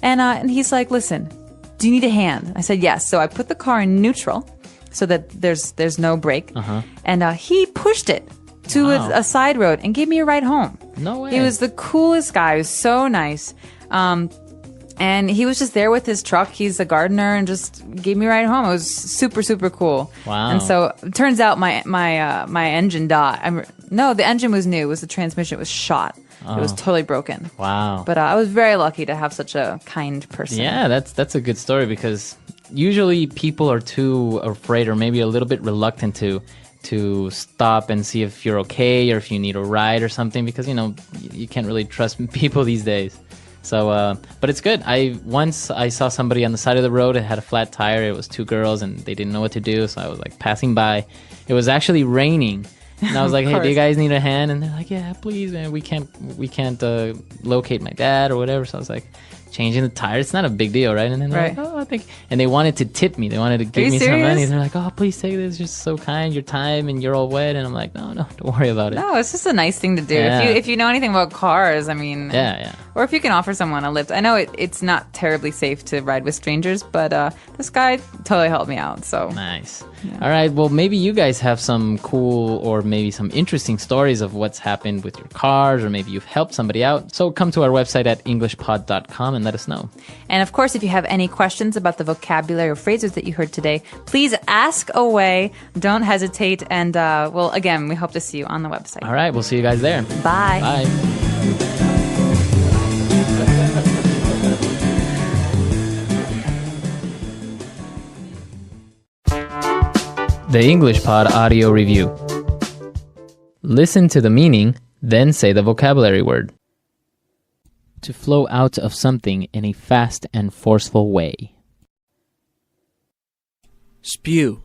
B: and he's like, "Listen, do you need a hand?" I said, "Yes." So I put the car in neutral, so that there's no brake, and he pushed it to
D: Wow.
B: a side road and gave me a ride home.
D: No way.
B: He was the coolest guy. He was so nice. And he was just there with his truck. He's a gardener and just gave me a ride home. It was super, super cool.
D: Wow.
B: And so it turns out my engine died. No, the engine was new. It was the transmission. It was shot. It was totally broken.
D: Wow.
B: But I was very lucky to have such a kind person.
D: Yeah, that's a good story, because usually people are too afraid or maybe a little bit reluctant to stop and see if you're okay or if you need a ride or something, because, you can't really trust people these days. So, but it's good. Once I saw somebody on the side of the road. It had a flat tire. It was two girls, and they didn't know what to do. So I was like passing by. It was actually raining, and I was like, "Hey, do you guys need a hand?" And they're like, "Yeah, please, man. We can't locate my dad or whatever." So I was like, changing the tire. It's not a big deal, right? And then they're like, "Oh, I think," and they wanted to tip me. They wanted to give me some money. They're like, "Oh, please take this. You're so kind. Your time, and you're all wet." And I'm like, "No, don't worry about it."
B: No, it's just a nice thing to do.
D: Yeah.
B: If you know anything about cars, I mean,
D: Yeah.
B: or if you can offer someone a lift. I know it's not terribly safe to ride with strangers, but this guy totally helped me out. So
D: Nice. All right. Well, maybe you guys have some cool or maybe some interesting stories of what's happened with your cars, or maybe you've helped somebody out. So come to our website at englishpod.com and let us know.
B: And of course, if you have any questions about the vocabulary or phrases that you heard today, please ask away. Don't hesitate. And well, again, we hope to see you on the website.
D: All right. We'll see you guys there.
B: Bye.
D: Bye. The English Pod Audio Review. Listen to the meaning, then say the vocabulary word. To flow out of something in a fast and forceful way.
H: Spew.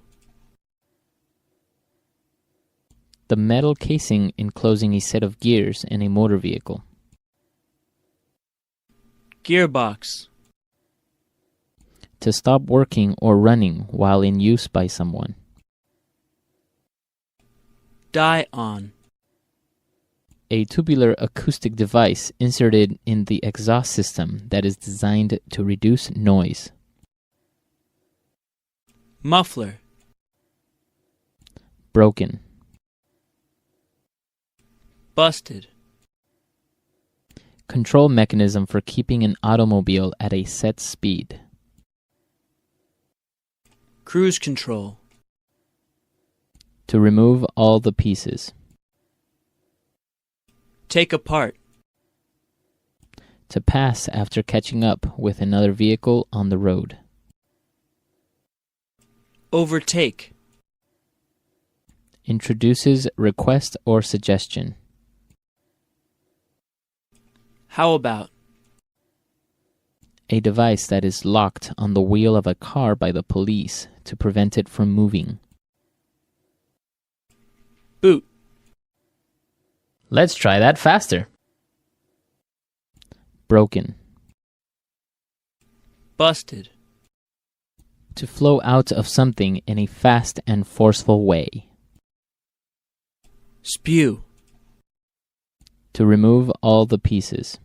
D: The metal casing enclosing a set of gears in a motor vehicle.
H: Gearbox.
D: To stop working or running while in use by someone.
H: Die on.
D: A tubular acoustic device inserted in the exhaust system that is designed to reduce noise.
H: Muffler.
D: Broken.
H: Busted.
D: Control mechanism for keeping an automobile at a set speed.
H: Cruise control.
D: To remove all the pieces.
H: Take apart.
D: To pass after catching up with another vehicle on the road.
H: Overtake.
D: Introduces request or suggestion.
H: How about?
D: A device that is locked on the wheel of a car by the police to prevent it from moving.
H: Boot.
D: Let's try that faster. Broken.
H: Busted.
D: To flow out of something in a fast and forceful way.
H: Spew.
D: To remove all the pieces.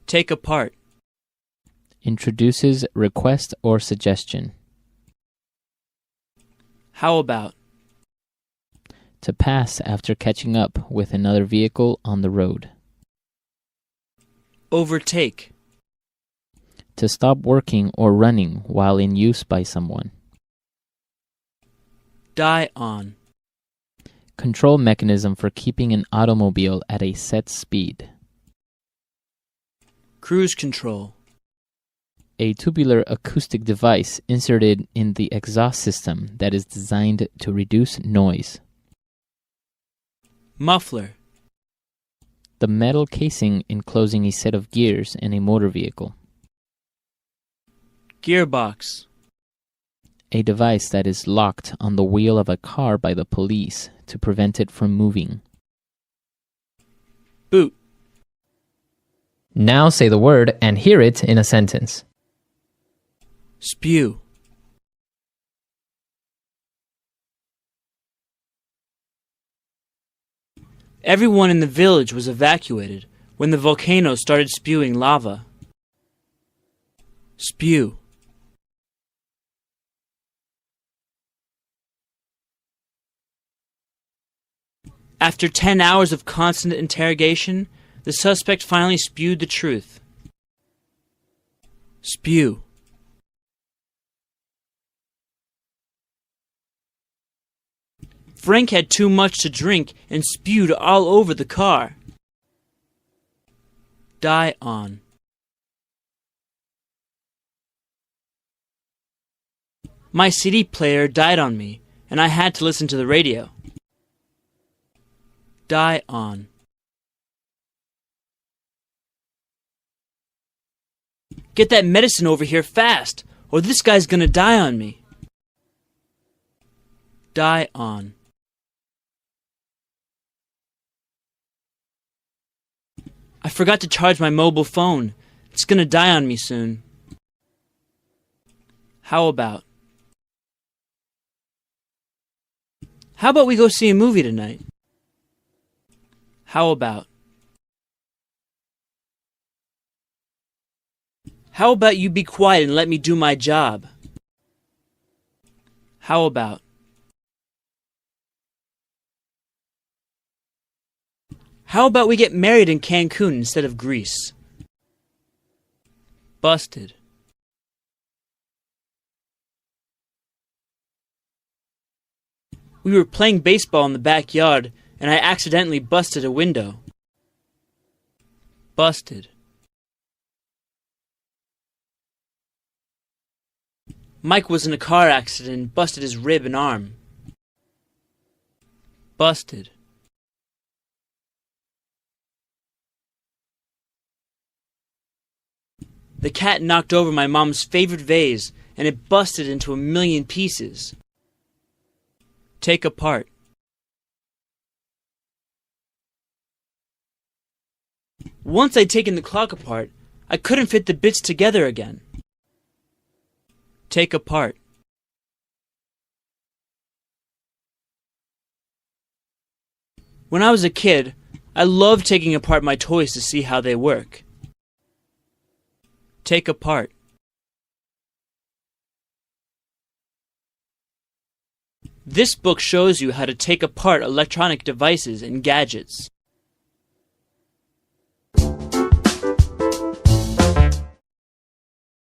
H: Take apart.
D: Introduces request or suggestion.
H: How about?
D: To pass after catching up with another vehicle on the road.
H: Overtake.
D: To stop working or running while in use by someone.
H: Die on.
D: Control mechanism for keeping an automobile at a set speed.
H: Cruise control.
D: A tubular acoustic device inserted in the exhaust system that is designed to reduce noise.
H: Muffler.
D: The metal casing enclosing a set of gears in a motor vehicle.
H: Gearbox.
D: A device that is locked on the wheel of a car by the police to prevent it from moving.
H: Boot.
D: Now say the word and hear it in a sentence.
H: Spew. Everyone in the village was evacuated when the volcano started spewing lava. Spew. After 10 hours of constant interrogation, the suspect finally spewed the truth. Spew. Frank had too much to drink and spewed all over the car. Die on. My CD player died on me, and I had to listen to the radio. Die on. Get that medicine over here fast, or this guy's gonna die on me. Die on. I forgot to charge my mobile phone. It's gonna die on me soon. How about? How about we go see a movie tonight? How about? How about you be quiet and let me do my job? How about? How about we get married in Cancun instead of Greece? Busted. We were playing baseball in the backyard, and I accidentally busted a window. Busted. Mike was in a car accident and busted his rib and arm. Busted. The cat knocked over my mom's favorite vase, and it busted into 1,000,000 pieces. Take apart. Once I'd taken the clock apart, I couldn't fit the bits together again. Take apart. When I was a kid, I loved taking apart my toys to see how they work. Take apart. This book shows you how to take apart electronic devices and gadgets.